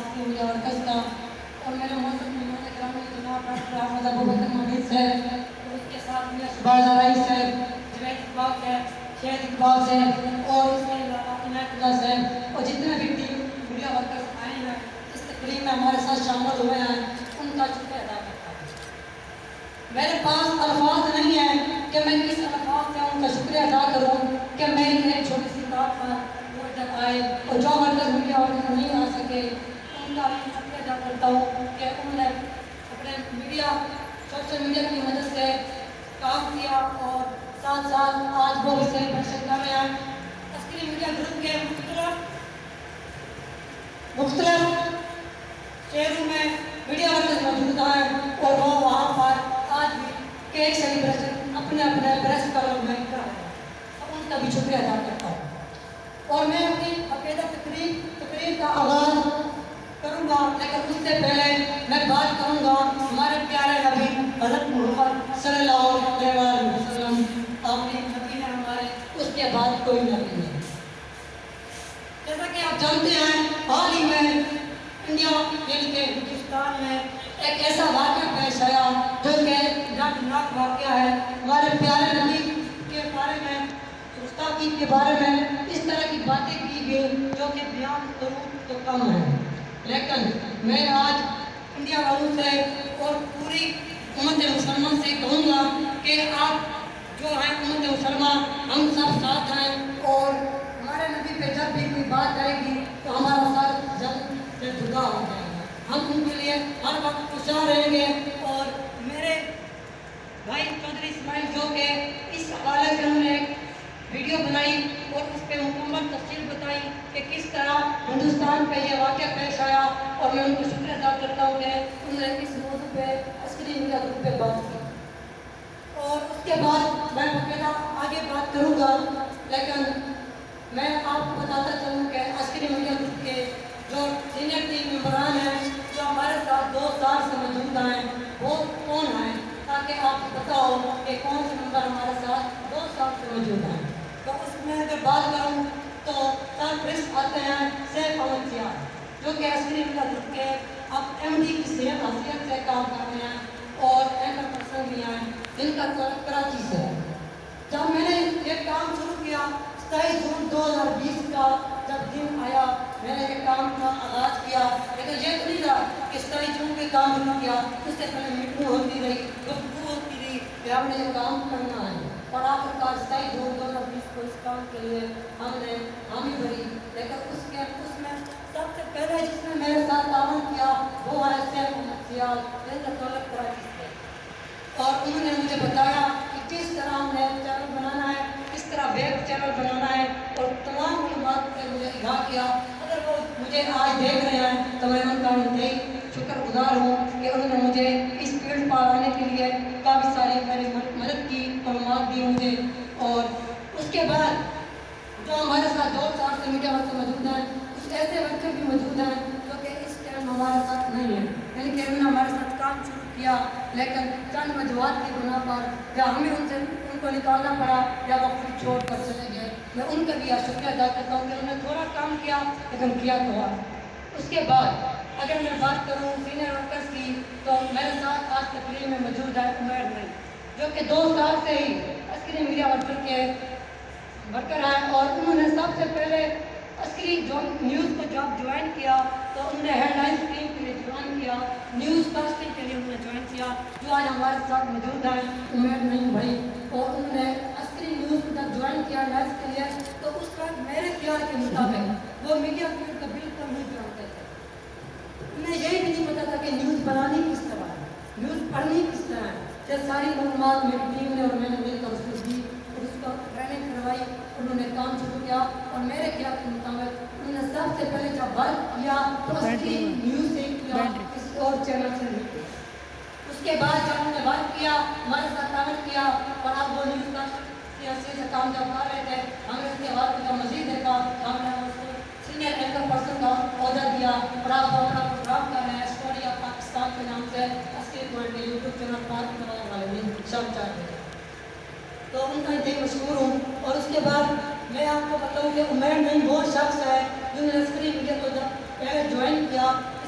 Screen media workers کا اور میرے موجود مہمان گرامی جناب ڈاکٹر احمد ابوبکر مبین صاحب اور اس کے ساتھ میاں شہباز رائی صاحب، جوید اقبال صاحب، شہید اقبال صاحب اور اس کے علاوہ عنایت اللہ صاحب اور جتنے بھی میڈیا ورکرز آئے ہیں اس تقریب میں ہمارے ساتھ شامل ہوئے ہیں، ان کا شکریہ ادا کرتا ہوں۔ میرے پاس الفاظ نہیں ہیں کہ میں کس الفاظ سے ان کا شکریہ ادا کروں کہ میری ایک چھوٹی سی بات پر وہ تک آئے اور جو ورکر میڈیا ورکر نہیں آ سکے ان کا بھی شکریہ ادا کرتا ہوں کہ انہوں نے اپنے میڈیا سوشل میڈیا کی مدد سے کام کیا اور ساتھ ساتھ آج وہ بھی سیلیبریشن کر رہے ہیں۔ عسکری میڈیا گروپ کے مختلف شہروں میں میڈیا ورکرز موجود ہیں اور وہ وہاں پر آج بھی کیک سیلیبریشن اپنے اپنے پریس کلب میں کر رہے ہیں، ان کا بھی شکریہ ادا کرتا ہوں۔ اور میں اپنی باقاعدہ تقریر کا آغاز کروں گا، لیکن اس سے پہلے میں بات کروں گا ہمارے پیارے نبی حضرت محمد صلی اللہ علیہ وسلم۔ آخری نبی ہے ہمارے، اس کے بعد کوئی نبی نہیں۔ جیسا کہ آپ جانتے ہیں حال ہی میں انڈیا یعنی کہ ہندوستان میں ایک ایسا واقعہ پیش آیا جو کہ دردناک واقعہ ہے۔ ہمارے پیارے نبی کے بارے میں، گستاخی کے بارے میں اس طرح کی باتیں کی گئی جو کہ بیان کروں تو کم ہے، لیکن میں آج انڈیا والوں سے اور پوری امت مسلمان سے کہوں گا کہ آپ جو ہیں امت مسلمان ہم سب ساتھ ہیں اور ہمارے نبی پہ جب بھی کوئی بات آئے گی تو ہمارا ساتھ جلد سے جدا ہو جائے گا۔ ہم ان کے لیے ہر وقت خوشحال رہیں گے۔ اور میرے بھائی چودھری اسماعیل جو کہ اس حوالے سے انہوں نے ایک ویڈیو بنائی اور اس پہ مکمل تفصیل بتائی کہ کس طرح ہندوستان پہ یہ واقعہ پیش آیا، اور میں ان کو شکریہ ادا کرتا ہوں کہ انہوں نے اس موضوع پہ عسکری میڈیا گروپ پہ بات کی۔ اور اس کے بعد میں باقاعدہ آگے بات کروں گا، لیکن میں آپ کو بتاتا چلوں کہ عسکری میڈیا گروپ کے جو سینئر ٹیم ممبران ہیں جو ہمارے ساتھ 2 سال سے موجود ہیں وہ کون ہیں، تاکہ آپ کو پتہ ہو کہ کون سے ممبر ہمارے ساتھ 2 سال سے موجود ہیں۔ تو اس میں اگر بات کروں تو سرپرست آتے ہیں سیف احمد سیال جو کہ عسکری میڈیا گروپ کے اب MD کی حیثیت سے کام کر رہے ہیں اور اینکر پرسن بھی ہیں، جن کا تعلق کراچی سے ہے۔ جب میں نے یہ کام شروع کیا 27 جون 2020 کا جب دن آیا میں نے یہ کام کا آغاز کیا، لیکن یہ تو نہیں تھا کہ 27 جون کے کام شروع کیا، اس سے پہلے میٹنگ ہوتی رہی، گفتگو ہوتی رہی کہ ہم نے یہ کام کرنا ہے، اور آخرکار 27 جون 2020 کو اس کام کے لیے ہم نے حامی بھری۔ لیکن اس میں سب سے پہلے جس نے میرے ساتھ تعاون کیا وہ ہے سیف احمد سیال، جن کا تعلق کراچی سے، اور انہوں نے مجھے بتایا کہ کس طرح ہم نے چینل بنانا ہے، کس طرح ویب چینل بنانا ہے، اور تمام علومات سے مجھے آگاہ کیا۔ اگر وہ مجھے آج دیکھ رہے ہیں تو میں ان کا انتہائی شکر گزار ہوں کہ انہوں نے مجھے اس فیلڈ پر آنے کے لیے کافی ساری میری مدد کی، معلومات دی مجھے۔ اور اس کے بعد جو ہمارے ساتھ 2 سال سے میڈیا ورکر موجود ہیں، کچھ ایسے ورکر بھی موجود ہیں جو کہ اس ٹائم ہمارے ساتھ نہیں ہیں، یعنی کہ انہوں نے ہمارے ساتھ کام شروع کیا لیکن چند وجوہات کی بنا پر یا ہمیں ان کو نکالنا پڑا یا وہ خود چھوڑ کر چلے گئے۔ میں ان کا بھی شکریہ ادا کرتا ہوں کہ انہوں نے تھوڑا کام کیا لیکن کیا تو ہوا۔ اس کے بعد اگر میں بات کروں سینئر ورکرز کی تو میرے ساتھ آج تقریر میں موجود ہے عمیر نئی جو کہ 2 سال سے ہی عسکری میڈیا ورکر کے ورکر ہیں، اور انہوں نے سب سے پہلے عسکری نیوز کو جب جوائن کیا تو انہوں نے ہیڈ لائنز ٹیم کے لیے جوائن کیا، نیوز کاسٹنگ کے لیے انہوں نے جوائن کیا، جو آج ہمارے ساتھ موجود ہیں عمیر نئی بھائی۔ اور انہوں نے عسکری نیوز کو جب جوائن کیا لائنز کے لیے تو اس وقت میرے خیال کے مطابق وہ میڈیا فیلڈ کو بالکل نہیں جانتے تھے، انہیں یہی بھی نہیں پتا تھا کہ نیوز بنانی کس طرح ہے، نیوز پڑھنی کس طرح ہے۔ یہ ساری معلومات میری ٹیم نے اور میں نے مل کر اس کو دی اور اس کو ٹریننگ کروائی، انہوں نے کام شروع کیا، اور میرے خیال کے مطابق انہوں نے سب سے پہلے جب ورک کیا تو عسکری نیوز سے کیا، کسی اور چینل سے نہیں کیا۔ اس کے بعد جب انہوں نے ورک کیا ہمارے ساتھ تعاون کیا اور اب وہ نیوز کاسٹر کی حیثیت سے کام جب کر رہے تھے، ہم نے اس کے بعد جب مزید دیکھا ہم نے اس کو سینئر اینکر پرسن کا عہدہ دیا، اور آپ وہ اپنا پروگرام کر رہے ہیں اسٹوری آف پاکستان کے نام سے عسکری پوائنٹ کے یوٹیوب چینل پر شام 4 بجے، تو ان کا انتہائی مشہور ہوں۔ اور اس کے بعد میں آپ کو بتاؤں کہ عمیر نئی وہ شخص ہے جنہوں نے عسکری میڈیا کو جب پہلے جوائن کیا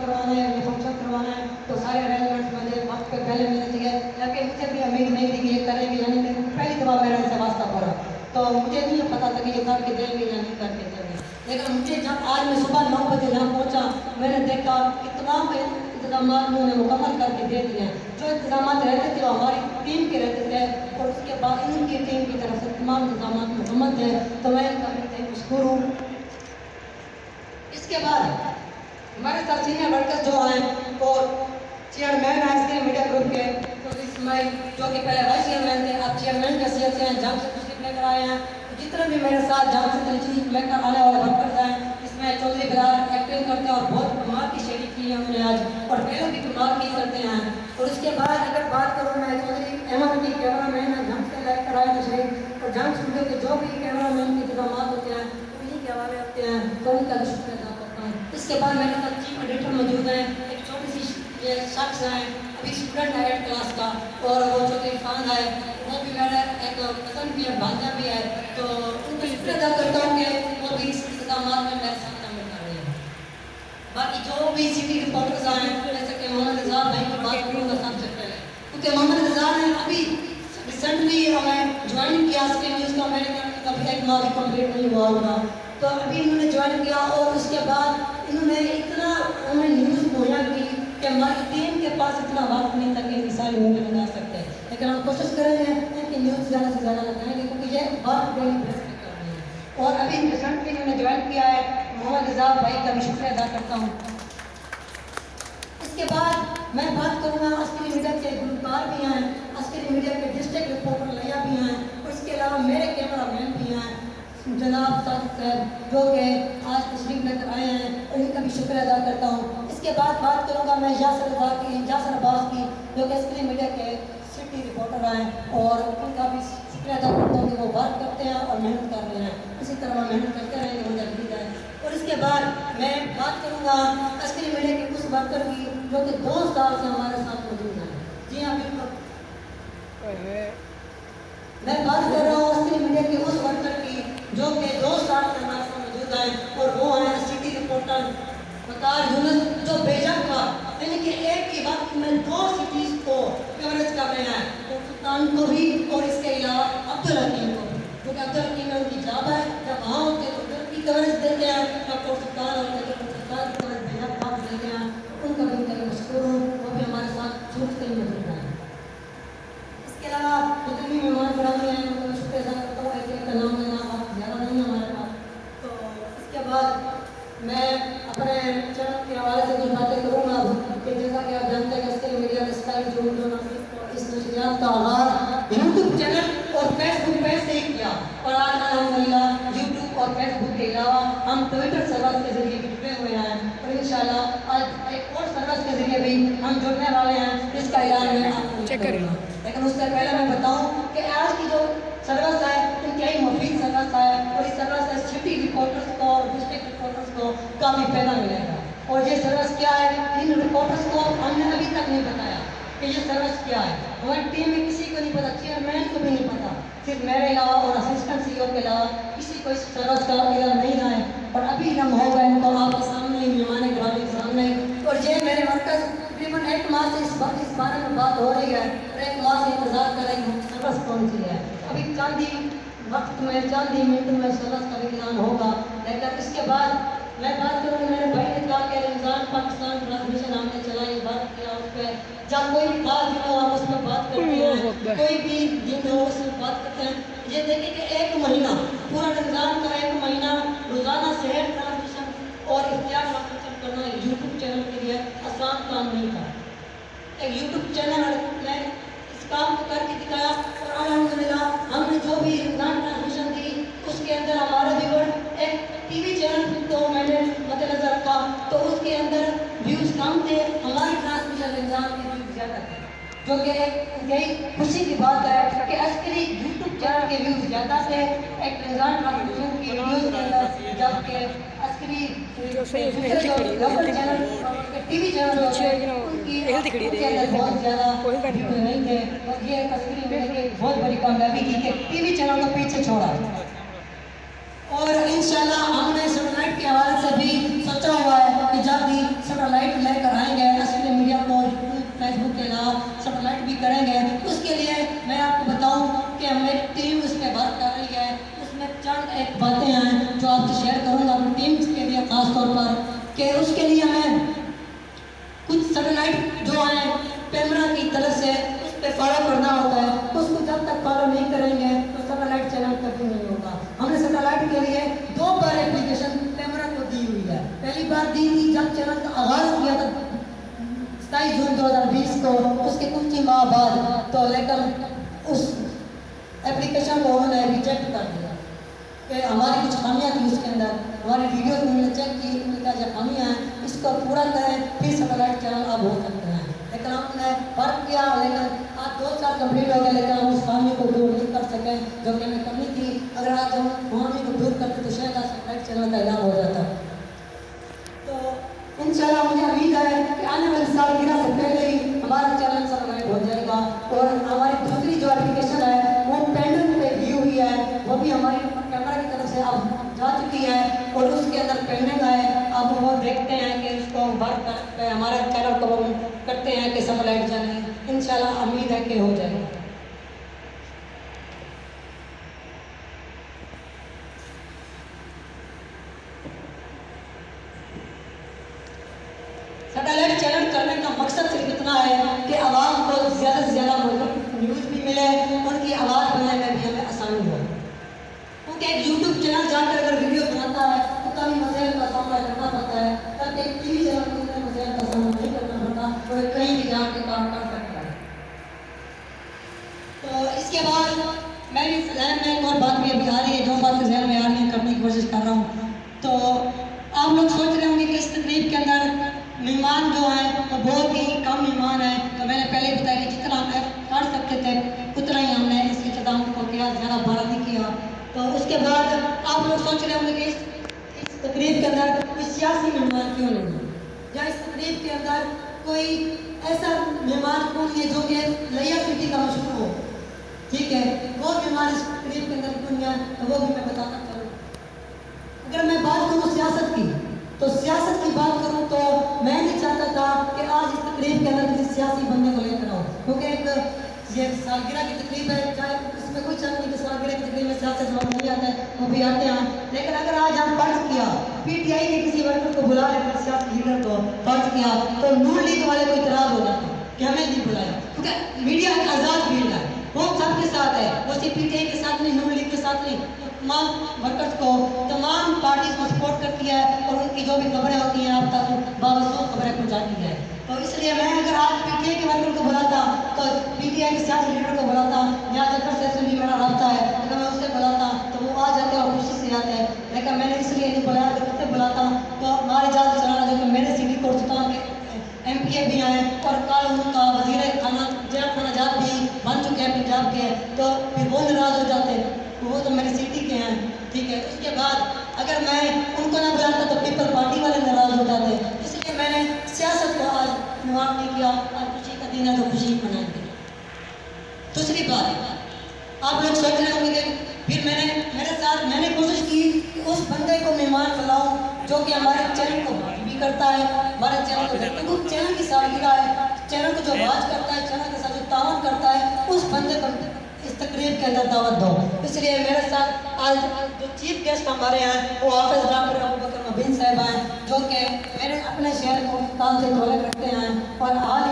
کروانا ہے، یہ فنکشن کروانا ہے، تو سارے ارینجمنٹ مجھے وقت پہ پہلے ملنے چاہیے، تاکہ مجھے بھی امید نہیں تھی کہ یہ کریں گے، یعنی کہ پہلی دفعہ میرا ان سے واسطہ پڑا، تو مجھے نہیں پتا تھا کہ یہ کر کے دیں گے یا نہیں کر کے دیں گے، لیکن مجھے جب آج میں صبح 9 بجے یہاں پہنچا، میں نے دیکھا کہ تمام انتظامات انہوں نے مکمل کر کے دے دیے ہیں، جو انتظامات رہتے تھے وہ ہماری ٹیم کے رہتے تھے، اور اس کے بعد ان کی ٹیم کی طرف سے تمام انتظامات مکمل تھے، تو میں ان کا بھی مشکور ہوں۔ اس کے بعد ہمارے ساتھ سینئر ورکرز جو ہیں اور چیئرمین ہیں اس کے میڈیا گروپ کے، تو اسماعیل جو کہ پہلے وائس چیئرمین تھے، اب چیئرمین کی حیثیت سے ہیں، جام سے تشریف لے کر آئے ہیں، جتنے بھی میرے ساتھ جام سے تشریف لے کر آنے والے ورکرز ہیں، اس میں چودھری بلال ایکٹنگ کرتے ہیں اور بہت کمال کی شیئرنگ کی ہے انہوں نے آج، اور پہلے بھی کمال کی کرتے ہیں، اور اس کے بعد اگر بات کروں میں چودھری احمد کی کیمرہ مین ہے، جام سے لے کر آئے تشریف، اور جام اسٹوڈیو کے جو بھی کیمرہ مین کے انتظامات ہوتے ہیں انہیں کے حوالے ہوتے ہیں، تو ان کا بھی شکریہ ادا کرتا ہوں۔ اس کے بعد میرے ساتھ چیف ایڈیٹر موجود ہیں، ایک چھوٹی سی یہ شخص ہے، ابھی اسٹوڈنٹ ہے 8 کلاس کا، اور وہ چودھری عرفان ہے، وہ بھی میرا ایک کزن بھی ہے، بھانجا بھی ہے، تو ان کو شکریہ ادا کرتا ہوں کہ وہ بھی اس انتظامات میں میرے ساتھ شامل کر رہے ہیں۔ باقی جو بھی سٹی رپورٹرز ہیں، جیسے کہ محمد رضا بھائی کی بات کروں گا سب سے پہلے، کیونکہ محمد رضا نے ابھی ریسنٹلی ہمیں جوائن کیا اسکے نیوز کا، میں نے کبھی ایک ماہ بھی کمپلیٹ نہیں ہوا ہوگا، تو ابھی انہوں نے جوائن کیا، اور اس کے بعد انہوں نے اتنا ہمیں نیوز مہیا کی کہ ہماری ٹیم کے پاس اتنا وقت نہیں تھا کہ ان کی ساری نیوز لگا سکتے، لیکن ہم کوشش کریں گے کہ نیوز زیادہ سے زیادہ لگائیں گے، کیونکہ یہ بات ڈیلی بیس پہ کر رہے ہیں، اور ابھی ریسنٹلی انہوں نے جوائن کیا ہے، محمد رضا بھائی کا بھی شکریہ ادا کرتا ہوں۔ اس کے بعد میں بات کروں گا عسکری میڈیا کے گلوکار بھی ہیں، عسکری میڈیا کے ڈسٹرکٹ رپورٹر لیا بھی ہیں، اور اس کے علاوہ میرے کیمرہ مین بھی ہیں جناب صادق صاحب، جو کہ آج تشریف لے کر آئے ہیں، اور ان کا بھی شکریہ ادا کرتا ہوں۔ اس کے بعد بات کروں گا میں یاسر عباس کی، جو کہ عسکری میڈیا کے سٹی رپورٹر ہیں، اور ان کا بھی شکریہ ادا کرتا ہوں کہ وہ بات کرتے ہیں اور محنت کر رہے ہیں، اسی طرح وہ محنت کرتے رہیں گے، مجھے امید ہے۔ اور اس کے بعد میں بات کروں گا عسکری میڈیا کے اس ورکر کی جو کہ 2 سال سے ہمارے ساتھ موجود ہیں۔ جی ہاں بالکل، میں بات کر رہا ہوں عسکری میڈیا کے اس ورکر کی جو کہ 2 سال سے ہمارے ساتھ موجود ہیں، اور وہ ہیں سٹی رپورٹر وقار یونس، جو بیجک کا یعنی کہ ایک ہی وقت میں 2 سٹیز کو کوریج کر رہے ہیں، سلطان کو بھی اور اس کے علاوہ عبدالحکیم کو بھی، کیونکہ عبدالحکیم میں ان کی جاب ہے، جب وہاں ہوتے ہیں تو ادھر کی کوریج دیتے ہیں، جب سلطان ہوتے ہیں تو سلطان کی کوریج بیجک وقت دیتے ہیں، ان کا بھی میں مشکور ہوں، وہ بھی ہمارے ساتھ چھوٹ کر موجود ہیں۔ اس کے علاوہ جتنے بھی مہمان گرامی ہیں ان کو شکریہ ادا کرتا ہوں، ایک ایک کا نام لینا وقت زیادہ نہیں ہے ہمارے پاس، تو اس کے بعد میں اپنے چینل کے حوالے سے کچھ باتیں کروں گا کہ جیسا کہ آپ جانتے ہیں کہ عسکری میڈیا کا اسٹائل جو اس نشریات کا آغاز یوٹیوب چینل اور فیس بک پیج سے ہی کیا، اور آج الحمدللہ یوٹیوب اور فیس بک کے علاوہ ہم ٹویٹر سروس کے ذریعے بھی جڑے ہوئے ہیں، اور انشاءاللہ آج ایک اور سروس کے ذریعے بھی ہم جڑنے والے ہیں، جس کا اعلان میں آپ کو کروں گا، لیکن اس سے پہلے میں بتاؤں کہ آج کی جو سروس ہے انتہائی مفید سروس ہے، اور اس سروس سے سٹی رپورٹرز کو اور ڈسٹرکٹ رپورٹرز کو کافی فائدہ ملے گا، اور یہ سروس کیا ہے ان رپورٹرز کو ہم نے ابھی تک نہیں بتایا کہ یہ سروس کیا ہے، ہماری ٹیم میں کسی کو نہیں پتا، چیئرمین کو بھی نہیں پتا، صرف میرے علاوہ اور اسسٹنٹ سی او کے علاوہ کسی کو اس سروس کا علم نہیں ہے، اور ابھی علم ہوگا ان کو آپ کے سامنے ہی، مہمان گرامی کے سامنے، اور یہ میرے مرکز تقریباً 1 ماہ سے اس بارے میں بات ہو رہی ہے، اور 1 ماہ سے انتظار کر رہے ہیں سروس کون سی ہے، ابھی چاند ہی وقت میں چاند ہی منٹ میں سروس کا اعلان ہوگا، لیکن اس کے بعد میں بات کروں میرے بھائی نے کہا کہ رمضان پاکستان ٹرانسمیشن ہم نے چلائی، بات کیا اس پہ، جب کوئی بھی خاص دن ہو آپ اس میں بات کرتے ہیں، کوئی بھی دن ہو اس میں بات کرتے ہیں، یہ دیکھیں کہ 1 مہینہ پورا رمضان کا 1 مہینہ روزانہ صحت ٹرانسمیشن اور اختیار ٹرانسمیشن کرنا یوٹیوب چینل کے لیے آسان کام نہیں تھا، ایک یوٹیوب چینل میں اس کام کو کر کے دکھایا، اور الحمدللہ ہم نے جو بھی رمضان ٹرانسمیشن دی اس کے اندر ہمارے ویور ایک ٹی وی چینل کو میں نے مد نظر رکھا تو اس کے اندر ویوز کم تھے، ہماری ٹرانسمیشن رمضان کے ویوز زیادہ تھے، جو کہ یہی خوشی کی بات ہے کہ عسکری یوٹیوب چینل کے ویوز زیادہ تھے ایک رمضان ٹرانسمیشن کی ویوز کے اندر، جبکہ عسکری local channel T V channel ان کی بہت زیادہ نہیں تھے، اور یہ عسکری میڈیا کی بہت بڑی کامیابی کی کہ ٹی وی چینل کو پیچھے چھوڑا، اور انشاءاللہ ہم نے سیٹلائٹ کے حوالے سے بھی سوچا ہوا ہے سیٹلائٹ لے کر آئیں گے، اصلی میڈیا کو فیس بک کے علاوہ سیٹلائٹ بھی کریں گے. اس کے لیے میں آپ کو بتاؤں کہ ہماری ٹیم اس پہ ورک کر رہی ہے. اس میں چند ایک باتیں ہیں جو آپ سے شیئر کروں گا اپنی ٹیم کے لیے خاص طور پر، کہ اس کے لیے ہمیں کچھ سیٹلائٹ جو ہیں کیمرہ کی طرف سے اس پہ فالو کرنا ہوتا ہے. اس کو جب تک فالو نہیں کریں گے تو سیٹلائٹ چینل کبھی نہیں ہوگا. ہم نے سیٹلائٹ کے لیے 2 بار اپلیکیشن کیمرہ کو دی ہوئی ہے. پہلی بار دی تھی جب چینل کا آغاز کیا تھا 27 جون 2020 کو، اس کے کچھ ہی ماہ بعد، تو لیکن اس اپلیکیشن کو انہوں نے ریجیکٹ کر دیا کہ ہماری کچھ خامیاں تھیں اس کے اندر. ہماری ویڈیوز میں نے چیک کی، ان کا جو خامیاں ہیں اس کو پورا کریں پھر سیٹلائٹ چینل اب ہو سکتے ہیں. لیکن ہم نے ورک کیا، لیکن آج 2 سال کمپلیٹ ہو گئے لیکن ہم اس خامی کو دور نہیں کر سکے جو کہ ہمیں کرنی تھی. اگر آج ہم خامی کو دور کرتے تو شاید سیٹلائٹ چینل کا اعلان ہو جاتا. تو انشاءاللہ مجھے امید ہے کہ آنے والی سالگرہ سے پہلے ہی ہمارا چینل سیٹلائٹ ہو جائے گا. اور ہماری دوسری جو اپلیکیشن ہے وہ پینڈنگ پہ دی ہوئی ہے، وہ بھی ہماری کیمرہ کی طرف سے اب جا چکی ہے اور اس کے اندر پینڈنگ ہے. اب وہ دیکھتے ہیں کہ اس کو ورک کرتے ہمارے چینل کو کرتے ہیں کہ سیٹلائٹ جانے. انشاءاللہ امید ہے کہ ہو جائے گا. سیٹلائٹ چینل کرنے کا مقصد صرف اتنا ہے کہ عوام کو زیادہ سے زیادہ نیوز بھی ملے، ان کی آواز بننے میں بھی ہمیں آسانی ہو. کیونکہ ایک یوٹیوب چینل جا کر اگر ویڈیو بناتا ہے تو کافی مسائل کا سامنا کرنا پڑتا ہے، تاکہ ایک ٹی وی چینل کو اتنے مسائل کا سامنا نہیں کرنا پڑتا اور کہیں بھی جا کے کام کر سکتا ہے. تو اس کے بعد میری ذہن میں ایک اور بات بھی ابھی آ رہی ہے، جو بات ذہن میں آ رہی ہے کرنے کی کوشش کر رہا ہوں. تو آپ لوگ سوچ رہے ہوں گے کہ اس تقریب کے اندر مہمان جو ہیں وہ بہت ہی کم مہمان ہیں. تو میں نے پہلے بتایا کہ جتنا ہم کر سکتے تھے اتنا ہی ہم نے اس اختتام کو کیا، زیادہ بڑا نہیں کیا. تو اس کے بعد آپ لوگ سوچ رہے ہوں گے کہ اس تقریب کے اندر کوئی سیاسی مہمان کیوں نہیں ہے، یا اس تقریب کے اندر کوئی ایسا مہمان کیوں نہیں ہے جو کہ لیا سٹی کا مشہور ہو. ٹھیک ہے، وہ مہمان اس تقریب کے اندر کیوں نہیں ہے تو وہ بھی میں بتاتا چلوں. اگر میں بات کروں سیاست کی، تو سیاست کی بات کروں تو میں نہیں چاہتا تھا کہ آج اس تقریب کے اندر کسی سیاسی بندے کو لے کر آؤ، کیونکہ ایک یہ سالگرہ کی تقریب ہے، چاہے اس میں کوئی شک نہیں کہ سالگرہ کی تقریب میں سیاست لوگ نہیں آتے ہیں، وہ بھی آتے ہیں. لیکن اگر آج ہم فرض کیا پی ٹی آئی کے کسی ورکر کو بلا لے کر سیاسی لیڈر کو فرض کیا تو نون لیگ والے کو اعتراض ہو جاتا کہ ہمیں نہیں بلایا، کیونکہ میڈیا ایک آزاد فیلڈ ہے، وہ سب کے ساتھ ہے، وہ صرف پی ٹی آئی کے ساتھ نہیں، نون لیگ کے ساتھ نہیں، تمام ورکرز کو، تمام پارٹیز کو سپورٹ کرتی ہے اور ان کی جو بھی خبریں ہوتی ہیں آپ تک باوجود خبریں پہنچاتی ہے. تو اس لیے میں اگر آج پی ٹی آئی کے ورکر کو بلاتا تو پی ٹی آئی کے سیاسی لیڈر کو بلاتا یا جنرل سے بھی میرا رابطہ ہے، اگر میں اس سے بلاتا تو وہ آ جاتے اور خوشی سے آتے ہیں. لیکن میں نے اس لیے نہیں بلایا کہ اس سے بلاتا تو ہمارے جہاز چلانا جو کہ میرے سٹی کورٹ سلطان کے ایم پی اے بھی آئے اور کل ان کا وزیر خانہ جات بھی بن چکے ہیں پنجاب کے، تو پھر وہ ناراض ہو جاتے، وہ تو میری سٹی کے ہیں. ٹھیک ہے، اس کے بعد اگر میں ان کو نہ بلاتا تو پیپل پارٹی والے ناراض ہو جاتے. اس لیے میں نے سیاست کو آج نواب نہیں کیا، آج خوشی کا دن ہے تو خوشی منائیں گے. دوسری بات آپ لوگ سوچ رہے ہوں گے کہ پھر میں نے کوشش کی کہ اس بندے کو مہمان بلاؤں جو کہ ہمارے چینل کو واچ بھی کرتا ہے، ہمارے چینل کو کیونکہ چینل کی سالگرہ ہے، چینل کو جو واچ کرتا ہے، چینل کے ساتھ جو تعاون کرتا ہے، اس بندے کو اس تقریب کے اندر دعوت دو. اس لیے میرے ساتھ آج جو چیف گیسٹ ہمارے ہیں وہ حافظ ڈاکٹر ابوبکر مبین صاحب ہیں، جو کہ میرے اپنے شہر کو کام سے تعلق رکھتے ہیں اور حال